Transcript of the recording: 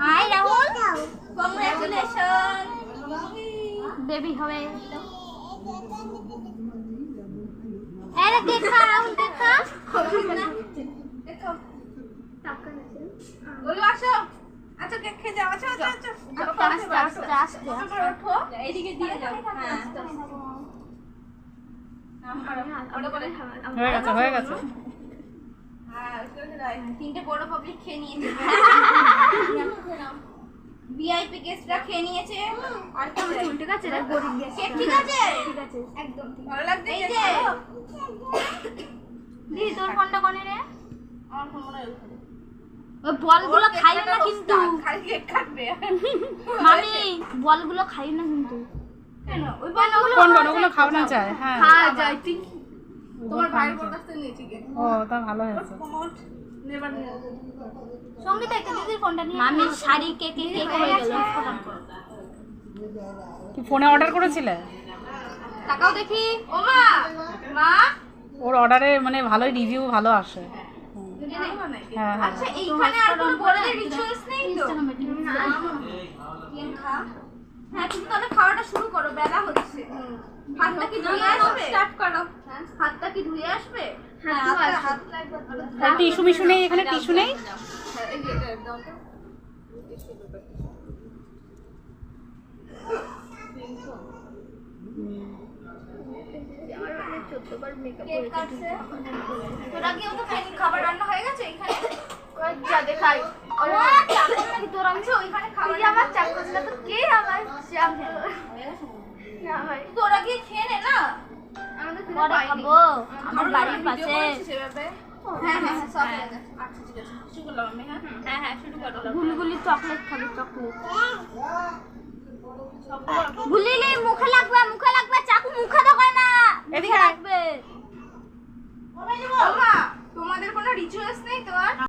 High Rahul, congratulation, baby হবে। আরে দেখা রাহুল, দেখা বলো আসো। আচ্ছা কেক খেয়ে যাও। আচ্ছা আচ্ছা আচ্ছা আস্তে আস্তে আস্তে ওঠো, এইদিকে দিয়ে যাও। হ্যাঁ হয়ে গেছে। হ্যাঁ তিনটে বড় পাবলিক খেয়ে নিয়েছে। ভিআইপি গেস্টরা খেয়ে নিয়েছে। আর কি চাই? ঠিক আছে রে, গরিব গেছে। কেক ঠিক আছে? ঠিক আছে, একদম ঠিক। ভালো লাগছে? এই যে দি তোর ফোনটা কোনে রে? আমার ফোন মনে হয় ওখানে। ওই বলগুলো খাইও না কিন্তু খালি কেক কাটবে। মামি, বলগুলো খাইও না কিন্তু। কেন? ওই বলগুলো কোন ওগুলো খাওয়ানো যায়? হ্যাঁ। খাওয়া যায় ঠিক। তোমার ভাইয়ের কাছ থেকে নিয়েছি কেক। ও তা ভালো হয়েছে। প্রমোট নেভার নিয়ে। সঙ্গীতা একটা দিদির ফোনটা নিয়ে। মামির শাড়ি কেকে কেক হয়ে গেল। কি ফোনে অর্ডার করেছিলে? তাকাও দেখি। ও মা, মা ওর অর্ডারে মানে ভালোই রিভিউ ভালো আসে। হ্যাঁ হ্যাঁ। আচ্ছা এইখানে আর কোনো বড়দের রিচুয়ালস নেই তো? হ্যাঁ তুমি তাহলে খাওয়াটা শুরু করো, বেলা হচ্ছে। হাতটা কি ধুয়ে আসবে? স্টার্ট করো। হাতটা কি ধুয়ে আসবে? হ্যাঁ হাত লাগবে। টিস্যু মিশু নেই এখানে? টিস্যু নেই? হ্যাঁ এই যে এটা দাও তো। কেক কাটছে। তোরা কি ওটা খাইনি? খাবার রান্না হয়ে গেছে এখানে? যা দেখাই। আমার চাকর নাকি তোর? আমি ওইখানে খাবার আমার চাকর না তো কে আমার চাকর? তোরা গিয়ে খেয়ে নে না। আমাদের পরে খাবো। আমার বাড়ির পাশে। হ্যাঁ হ্যাঁ সব হয়ে গেছে। আচ্ছা ঠিক আছে শুরু করলাম আমি। হ্যাঁ হ্যাঁ শুরু করো। গুলগুলি চকলেট খাবি, চকলেট। গুলিলি মুখে লাগবে, চাকু মুখে দেখায় না। এদিকে আয়। লাগবে। তোমাদের কোনো রিচুয়ালস নেই তো আর?